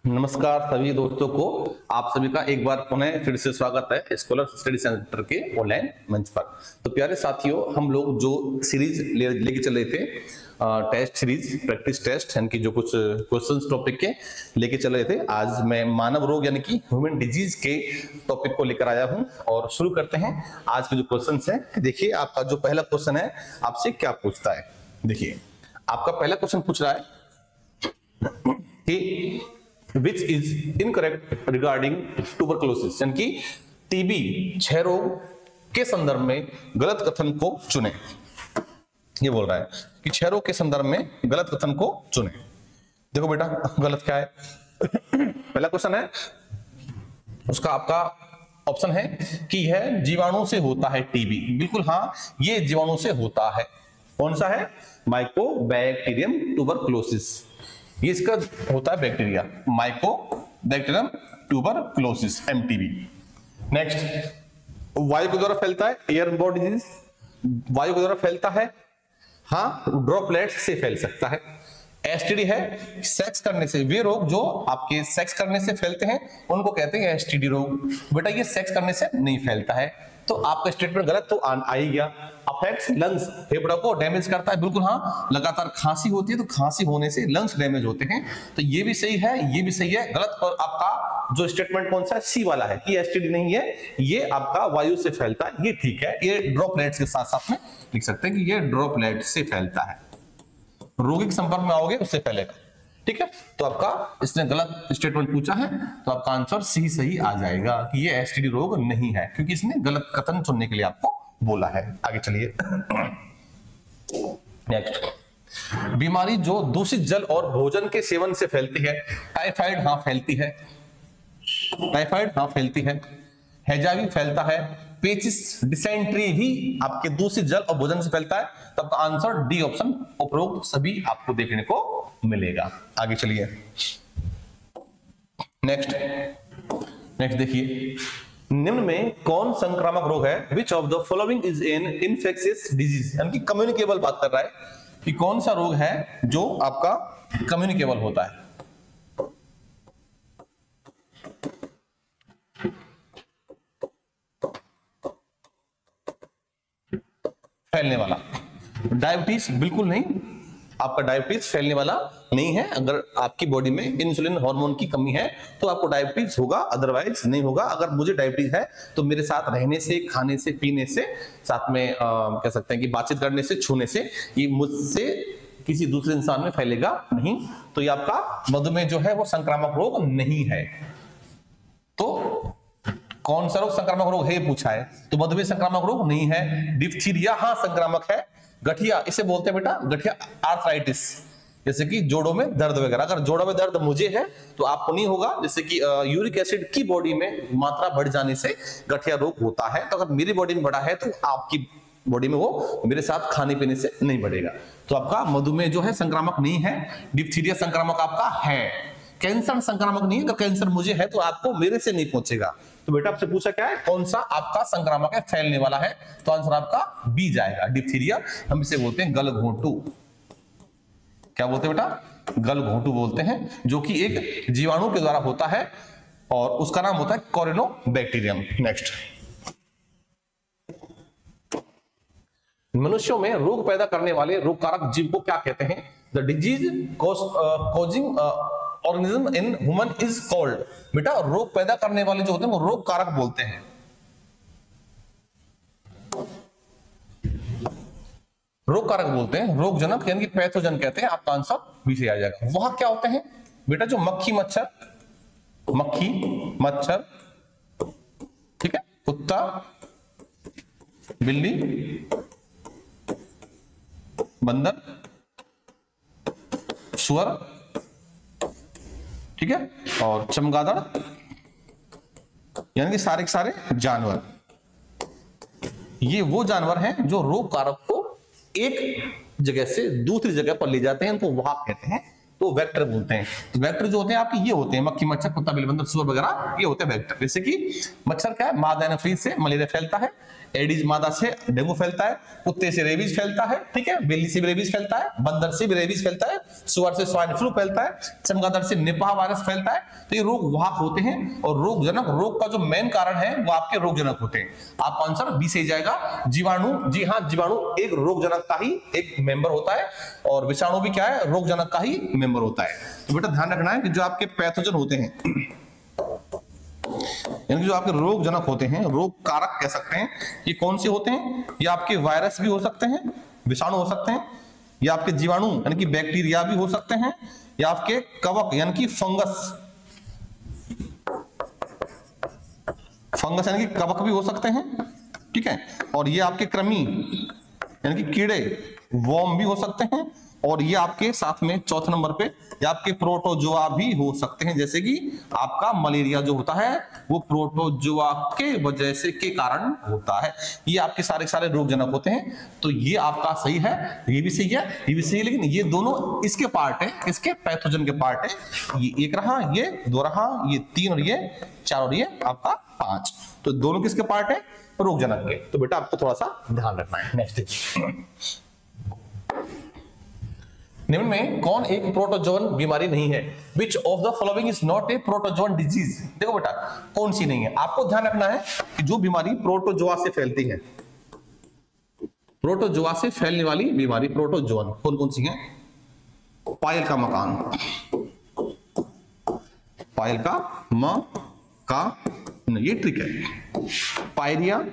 नमस्कार सभी दोस्तों को। आप सभी का एक बार पुनः फिर से स्वागत है स्कॉलर स्टडी सेंटर के ऑनलाइन मंच पर। तो प्यारे साथियों, हम लोग जो सीरीज लेके चल रहे थे, टेस्ट सीरीज प्रैक्टिस टेस्ट, यानी कि जो कुछ क्वेश्चंस टॉपिक के लेके चल रहे थे, आज मैं मानव रोग यानी कि ह्यूमन डिजीज के टॉपिक को लेकर आया हूं और शुरू करते हैं आज के जो क्वेश्चंस हैं। देखिए, आपका जो पहला क्वेश्चन है आपसे क्या पूछता है। देखिए, आपका पहला क्वेश्चन पूछ रहा है कि which is incorrect regarding tuberculosis, यानी कि टीबी क्षय रोग के संदर्भ में गलत कथन को चुने। ये बोल रहा है कि क्षय रोग के संदर्भ में गलत कथन को चुने। देखो बेटा, गलत क्या है। पहला क्वेश्चन है उसका, आपका ऑप्शन है कि यह जीवाणु से होता है टीबी। बिल्कुल हाँ, ये जीवाणु से होता है। कौन सा है? Mycobacterium tuberculosis. ये इसका होता है bacteria, Mycobacterium tuberculosis, MTB. Next, वायु के द्वारा फैलता है, एयरबोर्न डिजीज वायु के द्वारा फैलता है। हाँ, ड्रॉपलेट से फैल सकता है। एसटीडी है, सेक्स करने से, वे रोग जो आपके सेक्स करने से फैलते हैं उनको कहते हैं एसटीडी रोग। बेटा ये सेक्स करने से नहीं फैलता है, तो आपका स्टेटमेंट गलत तो आ ही गया। अफेक्ट्स लंग्स, फेफड़ों को डैमेज करता है। बिल्कुल हाँ, लगातार खांसी होती है तो खांसी होने से लंग्स डैमेज होते हैं, तो ये भी सही है, ये भी सही है। गलत और आपका जो स्टेटमेंट कौन सा है? सी वाला है कि एसटीडी नहीं है, ये आपका वायु से फैलता है, ये ठीक है। ये ड्रॉपलेट्स के साथ साथ में लिख सकते हैं कि ये ड्रॉपलेट से फैलता है, रोगी के संपर्क में आओगे उससे फैलेगा। ठीक है, तो आपका इसने गलत स्टेटमेंट पूछा है, तो आपका आंसर सी सही आ जाएगा कि ये एसटीडी रोग नहीं है, क्योंकि इसने गलत कथन चुनने के लिए आपको बोला है। आगे चलिए। नेक्स्ट, बीमारी जो दूषित जल और भोजन के सेवन से फैलती है। टाइफाइड हाँ फैलती है, टाइफाइड हाँ फैलती है। हैजा भी फैलता है। पेचिस, डिसेंट्री भी आपके दूषित जल और भोजन से फैलता है। तो आपका आंसर डी ऑप्शन, उपरोक्त सभी आपको देखने को मिलेगा। आगे चलिए। नेक्स्ट देखिए, निम्न में कौन संक्रामक रोग है? Which of the following is an infectious disease, यानी कि कम्युनिकेबल बात कर रहा है कि कौन सा रोग है जो आपका कम्युनिकेबल होता है। फैलने वाला। डायबिटीज बिल्कुल नहीं, आपका डायबिटीज फैलने वाला नहीं है। अगर आपकी बॉडी में इंसुलिन हार्मोन की कमी है तो आपको डायबिटीज होगा, अदरवाइज नहीं होगा। अगर मुझे डायबिटीज है तो मेरे साथ रहने से, खाने से, पीने से, साथ में कह सकते हैं कि बातचीत करने से, छूने से, ये मुझसे किसी दूसरे इंसान में फैलेगा नहीं। तो ये आपका मधुमेह जो है वो संक्रामक रोग नहीं है। तो कौन सा रोग संक्रामक रोग है पूछा है, तो मधुमेह संक्रामक रोग नहीं है। डिप्थीरिया हाँ संक्रामक है। गठिया, इसे बोलते हैं बेटा गठिया आर्थराइटिस, जैसे कि जोड़ों में दर्द वगैरह। अगर जोड़ों में दर्द मुझे है तो आपको नहीं होगा। जैसे कि यूरिक एसिड की बॉडी में मात्रा बढ़ जाने से गठिया रोग होता है, तो अगर मेरी बॉडी में बढ़ा है तो आपकी बॉडी में वो मेरे साथ खाने पीने से नहीं बढ़ेगा। तो आपका मधुमेह जो है संक्रामक नहीं है। डिप्थीरिया संक्रामक आपका है। कैंसर संक्रामक नहीं है, अगर कैंसर मुझे है तो आपको मेरे से नहीं पहुंचेगा। तो बेटा आपसे पूछा क्या है, कौन सा आपका संक्रामक है, फैलने वाला है, तो आंसर आपका बी जाएगा, डिप्थीरिया। हम इसे बोलते हैं गलघोंटू। क्या बोलते हैं बेटा? गलघोंटू बोलते हैं, जो कि एक जीवाणु के द्वारा होता है और उसका नाम होता है कोरिनोबैक्टीरियम। नेक्स्ट, मनुष्यों में रोग पैदा करने वाले रोगकारक जीव को क्या कहते हैं? The disease causing organism in human is called. बेटा रोग पैदा करने वाले जो होते हैं वो रोग कारक बोलते हैं। रोग कारक बोलते हैं, रोग जनक यानी कि पैथोजन कहते हैं। आपका आंसर बी से आ जाएगा। वहां क्या होते हैं बेटा? जो मक्खी मच्छर, ठीक है, कुत्ता, बिल्ली, बंदर, सुअर, ठीक है, और चमगादड़, यानी कि सारे के सारे जानवर। ये वो जानवर हैं जो रोग कारक को एक जगह से दूसरी जगह पर ले जाते हैं, उनको वाहक कहते हैं, तो वेक्टर बोलते हैं। तो वेक्टर जो होते हैं आपके ये होते हैं, मक्खी, मच्छर, कुत्ता, बिल्ली, बंदर, सुअर वगैरह, ये होते हैं वेक्टर। जैसे कि मच्छर क्या है? मादा एनोफिलीज से मलेरिया फैलता है। एडीज मादा से डेंगू फैलता है, कुत्ते से रेबीज फैलता है, ठीक है, बिल्ली से भी रेबीज फैलता है, बंदर से भी रेबीज फैलता है, सुअर से स्वाइन फ्लू फैलता है, चमगादड़ से निपाह वायरस फैलता है। तो ये रोग वाहक होते हैं और रोगजनक, रोग का जो मेन कारण है वो आपके रोगजनक होते हैं। आपका आंसर बी सही जाएगा, जीवाणु। जी हाँ, जीवाणु एक रोगजनक का ही एक मेंबर होता है और विषाणु भी क्या है, रोगजनक का ही मेंबर होता है। तो बेटा ध्यान रखना है कि जो आपके पैथोजन होते हैं, यानी जो आपके रोगजनक होते हैं, रोग कारक कह सकते हैं, ये कौन से होते हैं? ये आपके वायरस भी हो सकते हैं, विषाणु हो सकते हैं, या आपके जीवाणु यानी कि बैक्टीरिया भी हो सकते हैं, या आपके कवक यानी कि फंगस यानी कि कवक भी हो सकते हैं, ठीक है, और ये आपके कृमि यानी कि कीड़े, वर्म भी हो सकते हैं, और ये आपके साथ में चौथे नंबर पे ये आपके प्रोटोजोआ भी हो सकते हैं। जैसे कि आपका मलेरिया जो होता है वो प्रोटोजोआ के वजह से के कारण होता है। ये आपके सारे सारे रोगजनक होते हैं। तो ये आपका सही है, ये भी सही है, ये भी सही है, लेकिन ये दोनों इसके पार्ट है, इसके पैथोजन के पार्ट है। ये एक रहा, ये दो रहा, ये तीन और ये चार और ये आपका पांच। तो दोनों किसके पार्ट है? रोगजनक के। तो बेटा आपको थोड़ा सा ध्यान रखना है। नेक्स्ट, निम्न में कौन एक प्रोटोजोन बीमारी नहीं है? Which of the following is not a protozoan disease? देखो बेटा कौन सी नहीं है, आपको ध्यान रखना है कि जो बीमारी प्रोटोजोआ से फैलती है, प्रोटोजोआ से फैलने वाली बीमारी प्रोटोजोन कौन कौन सी है? पायल का मकान, पायल का मकान, ये ट्रिक है। पायरिया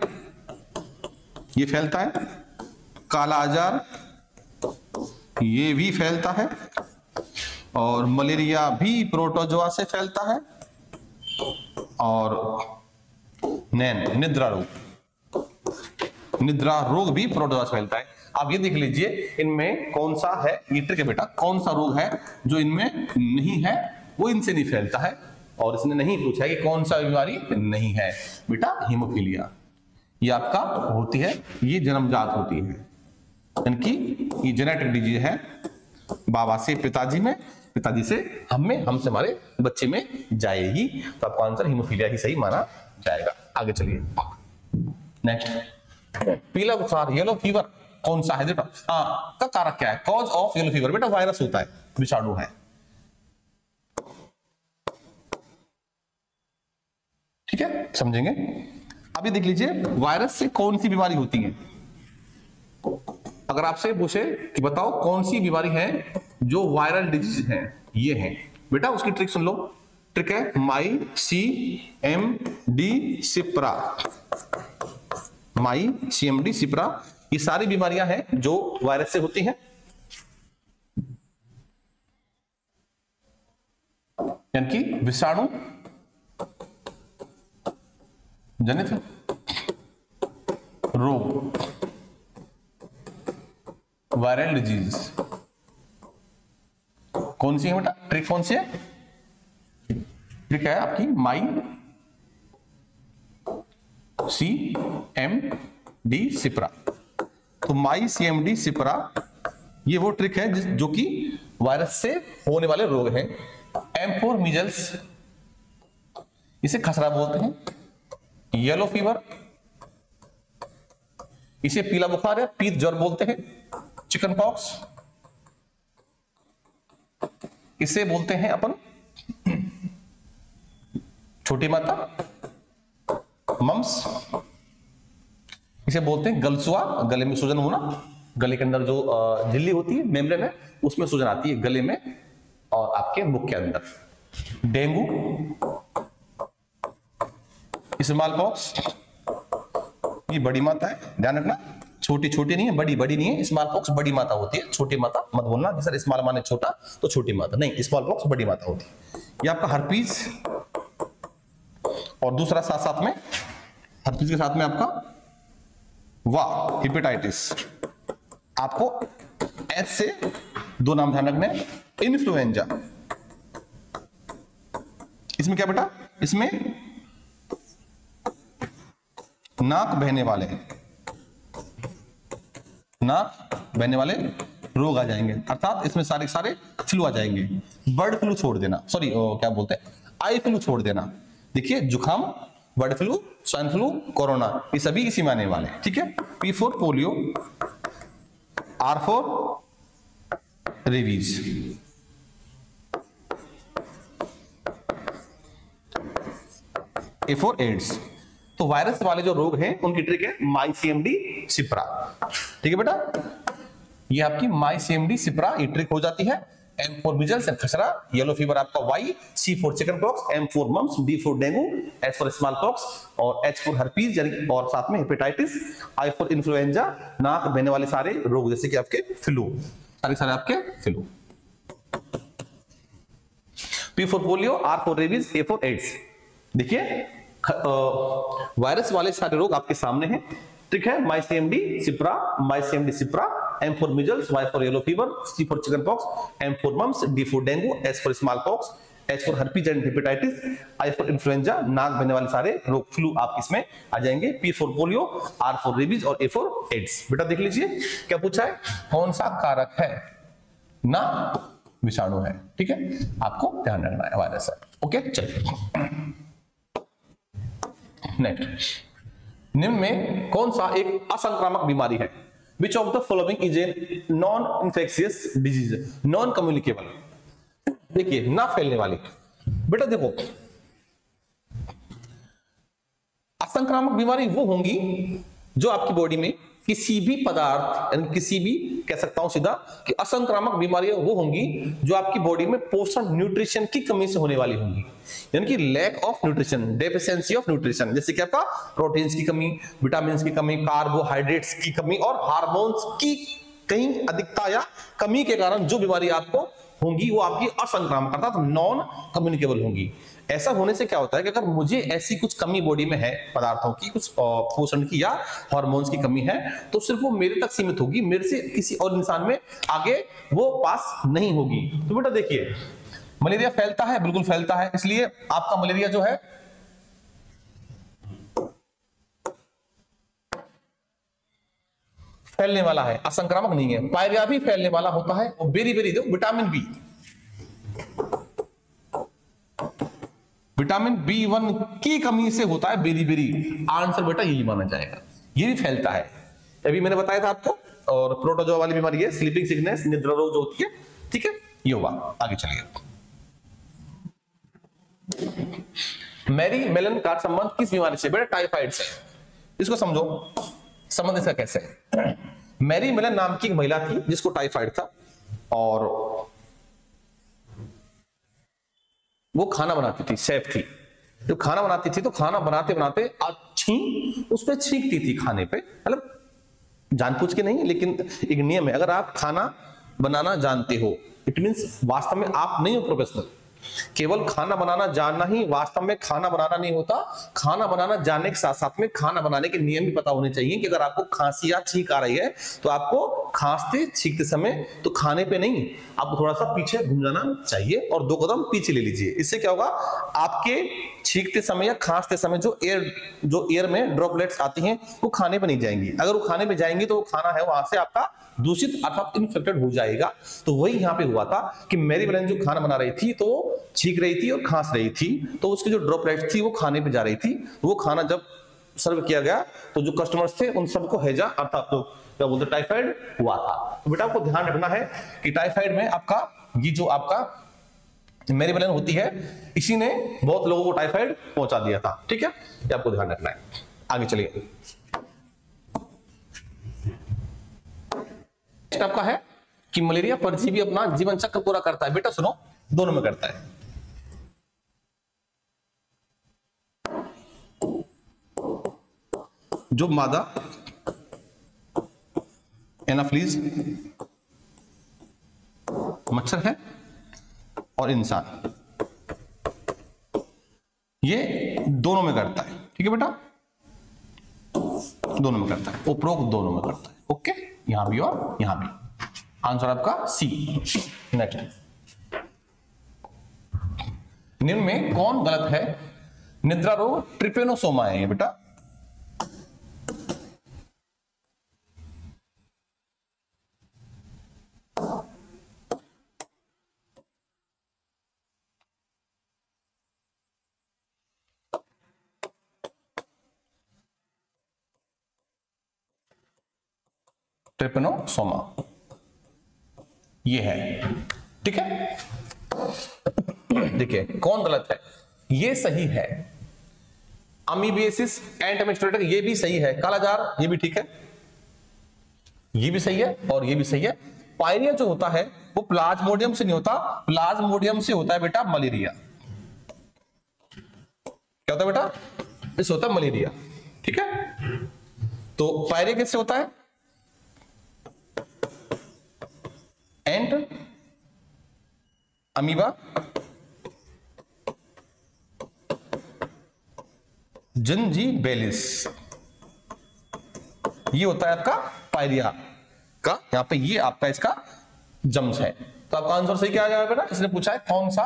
ये फैलता है, काला आजार ये भी फैलता है, और मलेरिया भी प्रोटोजोआ से फैलता है, और निद्रा रोग भी प्रोटोजोआ से फैलता है। आप ये देख लीजिए इनमें कौन सा है, ये ट्रिक है बेटा, कौन सा रोग है जो इनमें नहीं है, वो इनसे नहीं फैलता है। और इसने नहीं पूछा है कि कौन सा बीमारी नहीं है। बेटा हीमोफीलिया ये आपका होती है, ये जन्मजात होती है, यानी कि ये जेनेटिक डिजीज है, बाबा से पिताजी में, पिताजी से हमसे हमारे बच्चे में जाएगी। तो आपका आंसर हीमोफीलिया ही सही माना जाएगा। आगे चलिए नेक्स्ट, पीला बुखार येलो फीवर कौन सा है? का कारक क्या है? कॉज ऑफ येलो फीवर बेटा वायरस होता है, विषाणु है, ठीक है, समझेंगे। अभी देख लीजिए वायरस से कौन सी बीमारी होती है। अगर आपसे पूछे कि बताओ कौन सी बीमारी है जो वायरल डिजीज है, ये है बेटा, उसकी ट्रिक सुन लो। ट्रिक है MyCMD सिप्रा, MyCMD सिप्रा। ये सारी बीमारियां हैं जो वायरस से होती हैं, यानी कि विषाणु जनित रोग, वायरल डिजीज। कौन सी है बेटा ट्रिक? कौन सी है ट्रिक? है आपकी MyCMD सिप्रा। तो MyCMD सिप्रा ये वो ट्रिक है जो कि वायरस से होने वाले रोग हैं। M फॉर मीजल्स, इसे खसरा बोलते हैं, येलो फीवर इसे पीला बुखार या पीत ज्वर बोलते हैं, चिकन पॉक्स इसे बोलते हैं अपन छोटी माता, मम्स इसे बोलते हैं गलसुआ, गले में सूजन होना, गले के अंदर जो झिल्ली होती है मेम्ब्रेन है उसमें सूजन आती है गले में और आपके मुख के अंदर। डेंगू, स्मॉल पॉक्स ये बड़ी माता है, ध्यान रखना, छोटी छोटी नहीं है, बड़ी बड़ी नहीं है। स्मॉल पॉक्स बड़ी माता होती है, छोटी माता मत बोलना कि सर स्मॉल माने छोटा तो छोटी माता नहीं, स्मॉल पॉक्स बड़ी माता होती है। ये आपका हर्पीज, और दूसरा साथ साथ में हर्पीज के साथ में आपका वाह हेपेटाइटिस। आपको एच से दो नाम ध्यान रखने, इन्फ्लुएंजा। इसमें क्या बेटा? इसमें नाक बहने वाले रोग आ जाएंगे, अर्थात इसमें सारे सारे फ्लू आ जाएंगे। बर्ड फ्लू छोड़ देना, सॉरी क्या बोलते हैं, आई फ्लू छोड़ देना। देखिए जुकाम bird flu, swine flu, corona, ये सभी इसी में आने वाले हैं, ठीक है। P for polio, R for rabies, A for AIDS. तो वायरस वाले जो रोग हैं उनकी ट्रिक है माईसीएमडी सिप्रा, ठीक है बेटा। ये आपकी माईसीएमडी सिप्रा ये ट्रिक हो जाती है। M फॉर मिजल्स एंड खसरा, येलो फीवर आपका Y, C for chicken pox, M for mumps, D for dengue, S for small pox और H फॉर हर्पीज यानी और साथ में हेपेटाइटिस, I फॉर इन्फ्लुएंजा, नाक बहने वाले सारे रोग जैसे कि आपके फ्लू, सारे आपके flu. P for polio, R for rabies, A for AIDS. देखिए वायरस वाले सारे रोग आपके सामने हैं, ठीक है। My CMD Sipra, my CMD Sipra, M for measles, Y for yellow fever, C for chicken pox, M for mumps, D for dengue, S for small pox, H for herpes and hepatitis, I for influenza, नाक बहने वाले सारे रोग flu आप इसमें आ जाएंगे। P for polio, R for rabies और A for ads. बेटा देख लीजिए क्या पूछा है, कौन सा कारक है ना विषाणु है, ठीक है, आपको ध्यान रखना है वायरस है, ओके। चलिए नेक्स्ट, निम्न में कौन सा एक असंक्रामक बीमारी है? Which of the following is a non infectious disease, non communicable. देखिए ना फैलने वाली, बेटा देखो असंक्रामक बीमारी वो होंगी जो आपकी बॉडी में किसी भी पदार्थ यानी किसी भी कह सकता हूं सीधा कि असंक्रामक बीमारियां वो होंगी जो आपकी बॉडी में पोषण न्यूट्रिशन की कमी से होने वाली होंगी, यानी कि lack of nutrition, deficiency of nutrition, जैसे कि आपका प्रोटीन्स की कमी, विटामिन्स की कमी, कार्बोहाइड्रेट्स की कमी और हार्मोन्स की कहीं अधिकता या कमी के कारण जो बीमारी आपको होंगी वो आपकी असंक्रामक अर्थात नॉन कम्युनिकेबल होंगी। ऐसा होने से क्या होता है कि अगर मुझे ऐसी कुछ कमी बॉडी में है पदार्थों की, कुछ पोषण की या हार्मोन्स की कमी है, तो सिर्फ वो मेरे तक सीमित होगी, मेरे से किसी और इंसान में आगे वो पास नहीं होगी। तो बेटा देखिए मलेरिया फैलता है, बिल्कुल फैलता है, इसलिए आपका मलेरिया जो है फैलने वाला है, असंक्रामक नहीं है। पायरिया भी फैलने वाला होता है और बेरी बेरी दो विटामिन बी, विटामिन B1 की कमी से होता है बेरी बेरी। आंसर बेटा यही माना जाएगा, ये भी फैलता है, अभी मैंने बताया था आपको। और प्रोटोजोआ वाली बीमारी है, स्लीपिंग सिकनेस, निद्रा रोग जो होती है, ठीक है, ये हुआ। आगे चलिए, मैरी मेलन का संबंध किस बीमारी से? बेटा टाइफाइड से। इसको समझो संबंध इसका कैसे है। मैरी मेलन नाम की एक महिला थी जिसको टाइफाइड था और वो खाना बनाती थी, शेफ थी। जब खाना बनाती थी तो खाना बनाते बनाते उस पर छींकती थी खाने पे, मतलब जानबूझ के नहीं, लेकिन एक नियम है, अगर आप खाना बनाना जानते हो इट मींस वास्तव में आप नहीं हो प्रोफेशनल। केवल खाना बनाना जानना ही वास्तव में खाना बनाना नहीं होता। खाना बनाना जानने के साथ साथ में खाना बनाने के नियम भी पता होने चाहिए कि अगर आपको खांसी या छींक आ रही है तो आपको खांसते छींकते समय तो खाने पे नहीं, आपको थोड़ा सा पीछे घूम जाना चाहिए और 2 कदम पीछे ले लीजिए। इससे क्या होगा, आपके छींकते समय या खांसते समय जो एयर में ड्रॉपलेट्स आती हैं वो खाने पे नहीं जाएंगी। अगर वो खाने पे जाएंगी तो वो खाना है वहां से आपका दूषित अर्थात इन्फेक्टेड हो जाएगा। तो वही यहाँ पे हुआ था कि मैरी मेलन जो खाना बना रही थी तो छींक रही थी और खांस रही थी, तो उसकी जो ड्रॉपलेट्स थी वो खाने पे जा रही थी। वो खाना जब सर्व किया गया तो जो कस्टमर्स थे उन सबको हैजा अर्थात तो क्या बोलते टाइफाइड हुआ था। तो बेटा आपको ध्यान रखना है कि टाइफाइड में आपका ये जो आपका मैरी मेलन होती है इसी ने बहुत लोगों को टाइफाइड पहुंचा दिया था, ठीक है, ये आपको ध्यान रखना है। आगे चलिए, आपका है कि मलेरिया परजीवी अपना जीवन चक्र पूरा करता है। बेटा सुनो, दोनों में करता है। जो मादा एनाफ्लीज मच्छर है और इंसान, ये दोनों में करता है, ठीक है बेटा, दोनों में करता है, उपरोक्त दोनों में करता है। ओके, यहां भी और यहां भी। आंसर आपका सी। नेक्स्ट, निम्न में कौन गलत है? निद्रा रोग ट्रिपेनोसोमा है बेटा। ट्रिपेनोसोमा, ये है। ठीक है, देखिए कौन गलत है, ये सही है। अमीबिएसिस एंड एमिस्टोरेटर ये भी सही है। कालाजार ये भी ठीक है, ये भी सही है और ये भी सही है। पायरिया जो होता है वो प्लाज्मोडियम से नहीं होता, प्लाज्मोडियम से होता है बेटा मलेरिया। क्या होता है बेटा, इससे होता है मलेरिया। ठीक है, तो पायरिया किससे होता है, एंड अमीबा जिंजीबेलिस, ये होता है आपका पायरिया का। यहां पे ये आपका इसका जम्स है। तो आपका आंसर सही क्या आ जाएगा बेटा, इसने पूछा है कौन सा,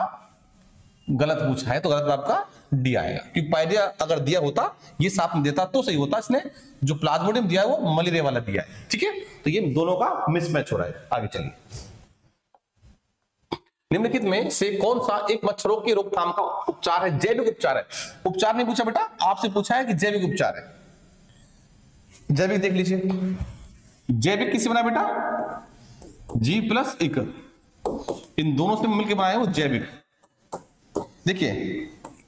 गलत पूछा है तो गलत आपका डी आएगा। क्योंकि पायरिया अगर दिया होता, ये साफ नहीं देता तो सही होता। इसने जो प्लाज्मोडियम दिया है वो मलेरिया वाला दिया है। ठीक है, तो ये दोनों का मिसमैच हो रहा है। आगे चलिए, निम्नलिखित में से कौन सा एक मच्छरों की रोकथाम का उपचार है, जैविक उपचार है। उपचार नहीं पूछा बेटा, आपसे पूछा है कि जैविक उपचार है। जैविक देख लीजिए, जैविक किससे बना बेटा, G+1, इन दोनों से मिलकर बनाया है वो जैविक। देखिए,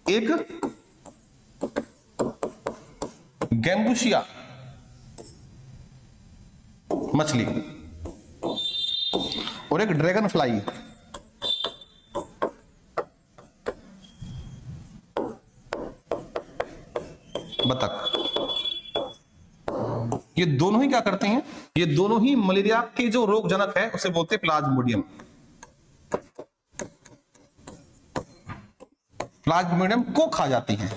एक गैम्बुशिया मछली और एक ड्रैगन फ्लाई, बतख, ये दोनों ही क्या करते हैं, ये दोनों ही मलेरिया के जो रोगजनक है उसे बोलते हैं प्लाज्मोडियम। प्लाज्मोडियम को खा जाती हैं।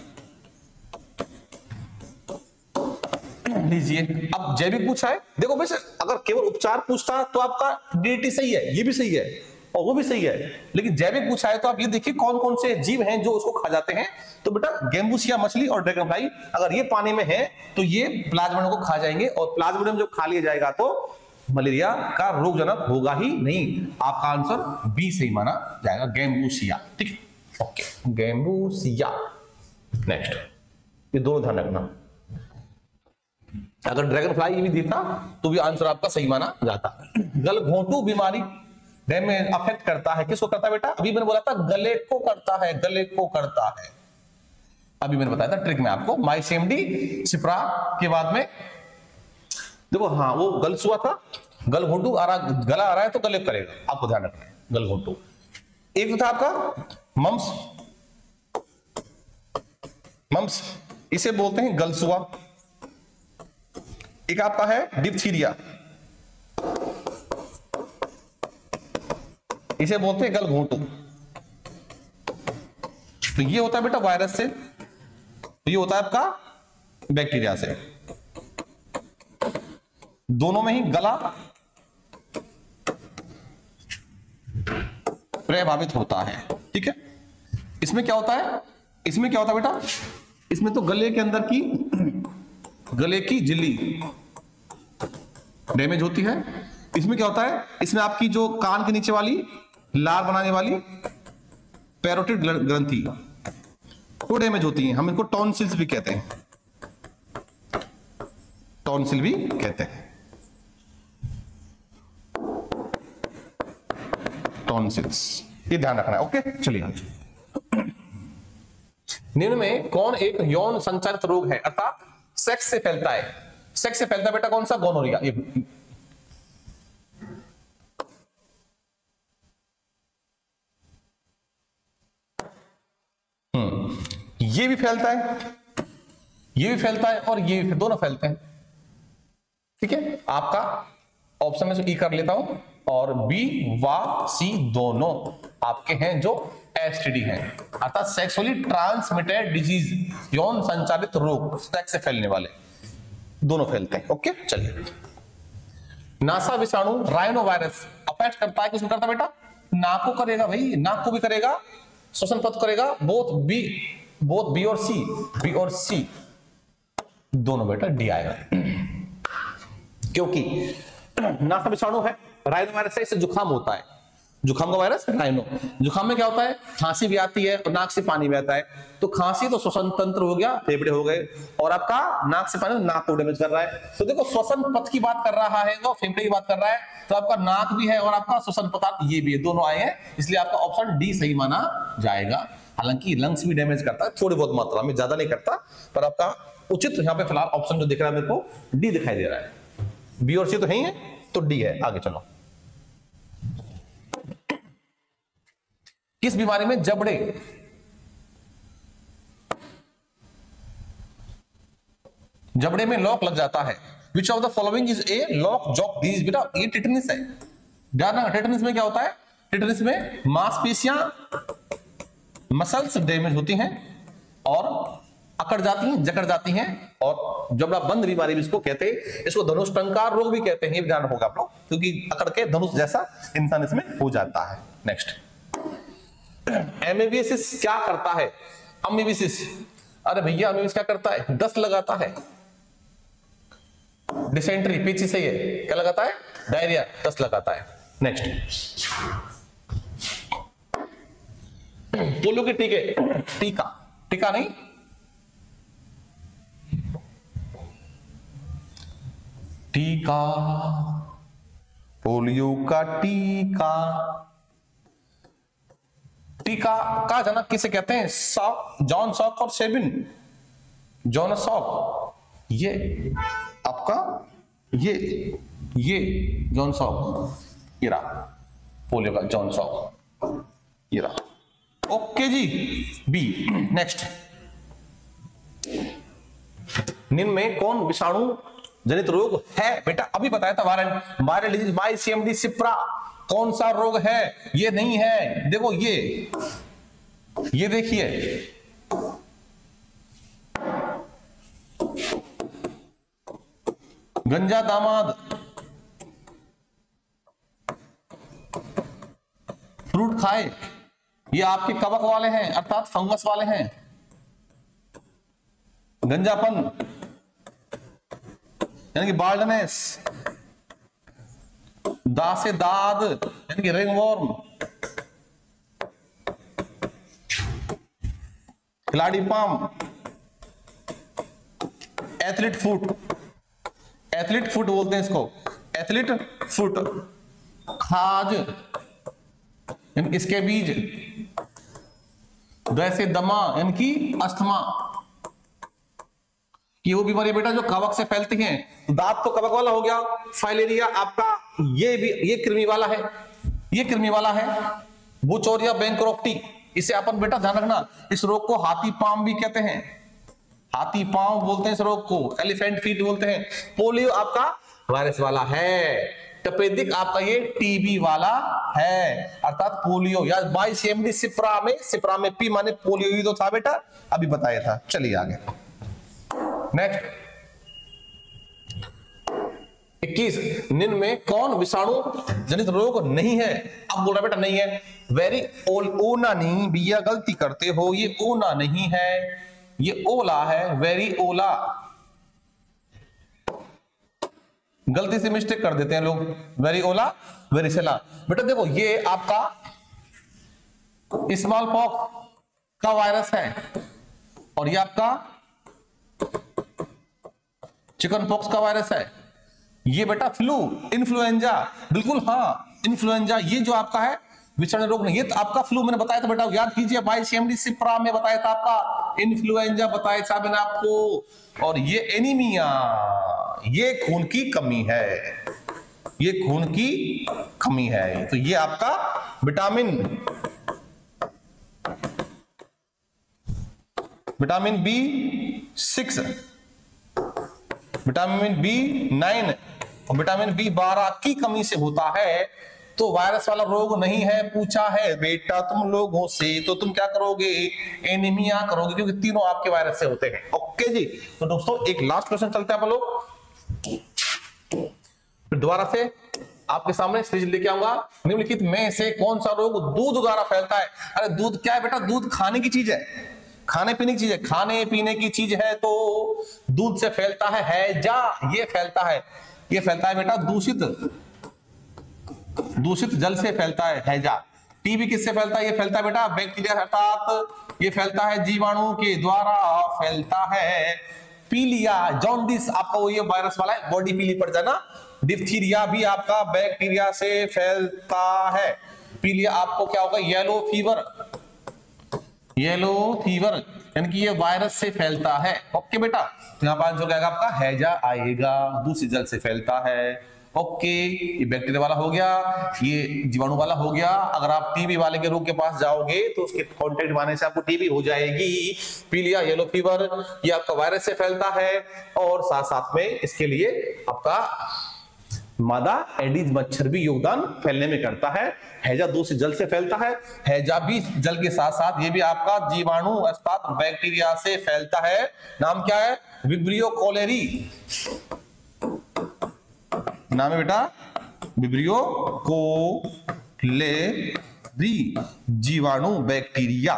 लीजिए, अब जैविक पूछा है। देखो वैसे अगर केवल उपचार पूछता तो आपका डीडीटी सही है, ये भी सही है और वो भी सही है, लेकिन जैविक पूछा है तो आप ये देखिए कौन कौन से जीव हैं जो उसको खा जाते हैं। तो बेटा गैम्बुसिया मछली और ड्रैगन फ्लाई अगर ये पानी में है तो ये प्लाज्मोडियम को खा जाएंगे, और प्लाज्मोडियम जब खा लिया जाएगा तो मलेरिया का रोगजनक होगा ही नहीं। आपका आंसर बी सही माना जाएगा, गैम्बुसिया। ठीक है, ओके, गैम्बुसिया। नेक्स्ट, ये दोनों ध्यान रखना। अगर ड्रैगन फ्लाई भी देता तो भी आंसर आपका सही माना जाता। गलघोंटू बीमारी में अफेक्ट करता है, किसको करता है बेटा, अभी मैंने बोला था गले को करता है, गले को करता है। अभी मैंने बताया था ट्रिक में आपको, माइसेमडी सिप्रा के बाद में देखो, हाँ वो गलसुआ था, गलघोंटू आ रहा, गला आ रहा है तो गले करेगा, आपको ध्यान रखना है गलघोंटू। एक तो था आपका मम्स, मम्स इसे बोलते हैं गलसुआ। एक आपका है डिप्थीरिया, इसे बोलते हैं गलघोंटू। तो ये होता है बेटा वायरस से, तो ये होता है आपका बैक्टीरिया से। दोनों में ही गला प्रभावित होता है। ठीक है, इसमें क्या होता है, इसमें क्या होता है बेटा, इसमें तो गले के अंदर की, गले की झिल्ली डैमेज होती है। इसमें क्या होता है, इसमें आपकी जो कान के नीचे वाली लार बनाने वाली पैरोटिड ग्रंथि वो डैमेज होती है। हम इनको टॉन्सिल्स भी कहते हैं, टॉन्सिल भी कहते हैं, टॉन्सिल्स, ये ध्यान रखना है। ओके, चलिए। निम्न में कौन एक यौन संचारित रोग है, अर्थात सेक्स से फैलता है। सेक्स से फैलता है बेटा कौन सा, गोनोरिया। ये भी फैलता है, ये भी फैलता है और ये भी, दोनों फैलते हैं। ठीक है, आपका ऑप्शन में से ई कर लेता हूं, और बी व सी दोनों आपके हैं जो एसटीडी हैं, अर्थात सेक्सुअली ट्रांसमिटेड डिजीज, यौन संचालित रोग, सेक्स से फैलने वाले, दोनों फैलते हैं। ओके, चलिए। नासा विषाणु राइनो वायरस अफेक्ट करता है, किसको करता है बेटा, नाक को करेगा भाई, नाक को भी करेगा, श्वसन पथ करेगा, बोथ बी और सी, बी और सी दोनों बेटा डी आएगा। क्योंकि नासा विषाणु है, राइनो वायरस है, इससे जुकाम होता है। जुकाम का वायरस राइनो। जुकाम में क्या होता है, खांसी भी आती है और नाक से पानी भी आता है। तो खांसी तो श्वसन तंत्र हो गया, फेफड़े हो गए, और आपका नाक से पानी नाक को डैमेज कर रहा है। तो देखो श्वसन पथ की बात कर रहा है, वो फेफड़े की बात कर रहा है, तो आपका नाक भी है और आपका श्वसन पदार्थ ये भी है, दोनों आए हैं, इसलिए आपका ऑप्शन डी सही माना जाएगा। हालांकि लंग्स भी डैमेज करता है थोड़ी बहुत मात्रा में, ज्यादा नहीं करता, पर आपका उचित यहाँ पे फिलहाल ऑप्शन जो दिख रहा है मेरे को डी दिखाई दे रहा है। बी और सी तो है ही है, तो डी है। आगे चलो, किस बीमारी में जबड़े में लॉक लग जाता है? Which of the following is a lockjaw disease? बेटा ये टिटनिस है। ध्यान रखना, टिटनिस में क्या होता है, टिटनिस में मांसपेशियां मसल्स डैमेज होती हैं और अकड़ जाती हैं, जकड़ जाती हैं, और जबड़ा बंद बीमारी भी इसको कहते हैं। इसको धनुष टंकार रोग भी कहते हैं, ये ध्यान रखोगे आप लोग, क्योंकि अकड़ के धनुष जैसा इंसान इसमें हो जाता है। नेक्स्ट, एमीबियासिस क्या करता है? अमीबियासिस, अरे भैया अमीबियासिस क्या करता है? दस्त लगाता है, डिसेंट्री पीछे से है, क्या लगाता है? डायरिया, दस्त लगाता है। नेक्स्ट, पोलियो के टीके, टीका नहीं, टीका, पोलियो का टीका, टीका का जनक किसे कहते हैं? जॉन सॉक और सेबिन, जॉन सॉक, ये आपका ये जॉन सॉक, ये रहा पोलियो का जॉन सॉक, ये रहा। ओके जी, बी। नेक्स्ट, निम्न में कौन विषाणु जनित रोग है? बेटा अभी बताया था, वायरल डिजीज, माईसीएमडी, सिप्रा। कौन सा रोग है? ये नहीं है, देखो ये देखिए, गंजा दामाद, फ्रूट खाए, ये आपके कवक वाले हैं, अर्थात फंगस वाले हैं। गंजापन यानी कि बाल्डनेस, दा से दाद यानी कि रिंगवॉर्म, खिलाड़ी palm, athlete foot, athlete foot बोलते हैं इसको, एथलीट फुट, खाज यानी इसके बीज, वैसे दमा यानी कि अस्थमा, कि वो बीमारी बेटा जो कवक से फैलती हैं। दांत तो कवक वाला हो गया, फाइलेरिया आपका ये भी, ये कृमि वाला है, ये कृमि वाला है, बुचोरिया बैंक्रोफ्टी, इसे अपन बेटा ध्यान रखना, इस रोग को हाथी पांव भी कहते हैं, हाथी पांव बोलते हैं इस रोग को, एलिफेंट फीट बोलते हैं। पोलियो आपका वायरस वाला है, तपेदिक आपका ये टीबी वाला है, अर्थात पोलियो या माईसीएमडी, सिप्रा में पी माने पोलियो ही तो था बेटा, अभी बताया था। चलिए आगे, नेक्स्ट 21, निम्न में कौन विषाणु जनित रोग नहीं है? अब बोल रहा बेटा नहीं है, वेरी ओना नहीं भैया, गलती करते हो, ये ओना नहीं है, ये ओला है, वेरी ओला, गलती से मिस्टेक कर देते हैं लोग, वेरी ओला, वेरी सेला। बेटा देखो ये आपका स्मॉल पॉक्स का वायरस है, और ये आपका चिकन पॉक्स का वायरस है, ये बेटा फ्लू, इन्फ्लुएंजा, बिल्कुल हाँ इन्फ्लुएंजा, ये जो आपका है विषाणु रोग नहीं, ये तो आपका फ्लू मैंने बताया था बेटा, याद कीजिए, माईसीएमडी, सिप्रा में बताया था आपका, इन्फ्लुएंजा बताया था मैंने आपको, और ये एनीमिया, ये खून की कमी है, ये खून की कमी है। तो ये आपका विटामिन B6, विटामिन B9 और विटामिन B12 की कमी से होता है। तो वायरस वाला रोग नहीं है, पूछा है बेटा तुम लोगों से, तो तुम क्या करोगे? एनीमिया करोगे, क्योंकि तीनों आपके वायरस से होते हैं। ओके जी, तो दोस्तों एक लास्ट क्वेश्चन चलते हैं आप लोग, फिर दोबारा से आपके सामने सीरीज लेके आऊंगा। निम्नलिखित में से कौन सा रोग दूध द्वारा फैलता है? अरे दूध क्या है बेटा? दूध खाने की चीज है, खाने पीने की चीज है, खाने पीने की चीज है, तो दूध से फैलता है हैजा, ये फैलता है, ये फैलता है बेटा दूषित दूषित जल से फैलता है हैजा। टीबी किससे फैलता है? ये फैलता है बेटा बैक्टीरिया, अर्थात ये फैलता है जीवाणु के द्वारा फैलता है। पीलिया, जॉन्डिस आपका वो ये वायरस वाला है, बॉडी पीली पड़ जाना। डिप्थीरिया भी आपका बैक्टीरिया से फैलता है। पीलिया आपको क्या होगा? येलो फीवर, येलो फीवर यानी कि ये वायरस से फैलता है। ओके बेटा, तो यहाँ पर आंसर क्या आएगा आपका? हैजा आएगा, दूषित जल से फैलता है। ओके, ये बैक्टीरिया वाला हो गया, ये जीवाणु वाला हो गया। अगर आप टीबी वाले के रोग के पास जाओगे तो उसके कांटेक्ट में आने से आपको टीबी हो जाएगी। पीलिया, येलो फीवर, ये आपका वायरस से फैलता है और साथ साथ में इसके लिए आपका मादा एडिज मच्छर भी योगदान फैलने में करता है। हैजा दूषित जल से फैलता है। हैजा भी जल के साथ साथ ये भी आपका जीवाणु अर्थात बैक्टीरिया से फैलता है। नाम क्या है? विब्रियो कोलेरी नाम है बेटा, विब्रियो कोलेरी जीवाणु बैक्टीरिया।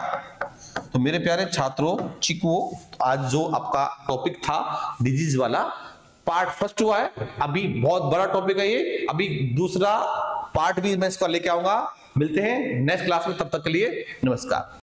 तो मेरे प्यारे छात्रों, चिकुओ, आज जो आपका टॉपिक था डिजीज वाला पार्ट फर्स्ट हुआ है। अभी बहुत बड़ा टॉपिक है ये, अभी दूसरा पार्ट भी मैं इसका लेके आऊंगा। मिलते हैं नेक्स्ट क्लास में, तब तक के लिए नमस्कार।